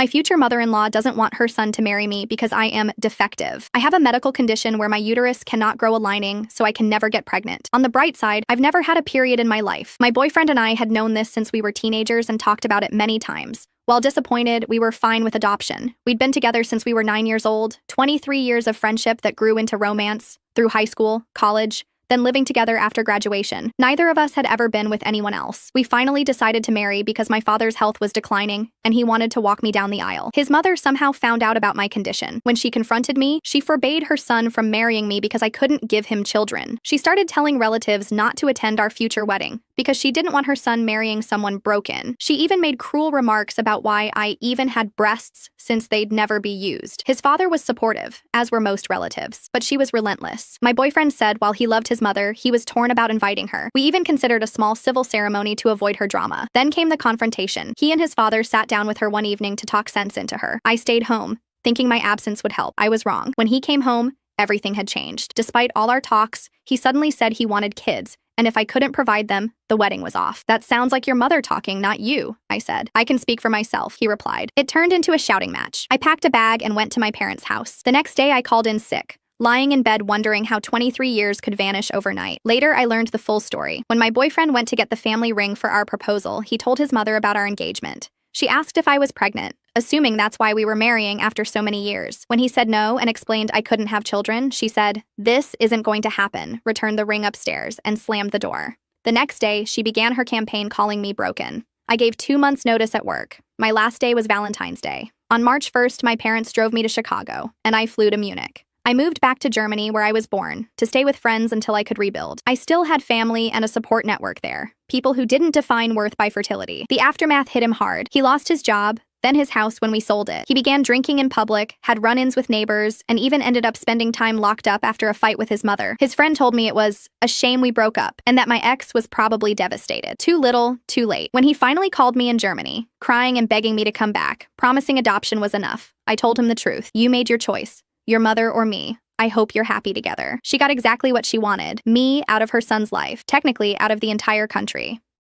My future mother-in-law doesn't want her son to marry me because I am defective. I have a medical condition where my uterus cannot grow a lining, so I can never get pregnant. On the bright side, I've never had a period in my life. My boyfriend and I had known this since we were teenagers and talked about it many times. While disappointed, we were fine with adoption. We'd been together since we were 9 years old, 23 years of friendship that grew into romance, through high school, college, then living together after graduation. Neither of us had ever been with anyone else. We finally decided to marry because my father's health was declining, and he wanted to walk me down the aisle. His mother somehow found out about my condition. When she confronted me, she forbade her son from marrying me because I couldn't give him children. She started telling relatives not to attend our future wedding because she didn't want her son marrying someone broken. She even made cruel remarks about why I even had breasts since they'd never be used. His father was supportive, as were most relatives, but she was relentless. My boyfriend said while he loved his mother, he was torn about inviting her. We even considered a small civil ceremony to avoid her drama. Then came the confrontation. He and his father sat down with her one evening to talk sense into her. I stayed home, thinking my absence would help. I was wrong. When he came home, everything had changed. Despite all our talks, he suddenly said he wanted kids, and if I couldn't provide them, the wedding was off. That sounds like your mother talking, not you, I said. I can speak for myself, he replied. It turned into a shouting match. I packed a bag and went to my parents' house. The next day, I called in sick, lying in bed wondering how 23 years could vanish overnight. Later, I learned the full story. When my boyfriend went to get the family ring for our proposal, he told his mother about our engagement. She asked if I was pregnant, assuming that's why we were marrying after so many years. When he said no and explained I couldn't have children, she said, "This isn't going to happen," returned the ring upstairs, and slammed the door. The next day, she began her campaign calling me broken. I gave 2 months' notice at work. My last day was Valentine's Day. On March 1st, my parents drove me to Chicago, and I flew to Munich. I moved back to Germany, where I was born, to stay with friends until I could rebuild. I still had family and a support network there, people who didn't define worth by fertility. The aftermath hit him hard. He lost his job, then his house when we sold it. He began drinking in public, had run-ins with neighbors, and even ended up spending time locked up after a fight with his mother. His friend told me it was a shame we broke up, and that my ex was probably devastated. Too little, too late. When he finally called me in Germany, crying and begging me to come back, promising adoption was enough, I told him the truth. You made your choice. Your mother or me. I hope you're happy together. She got exactly what she wanted, me out of her son's life, technically out of the entire country.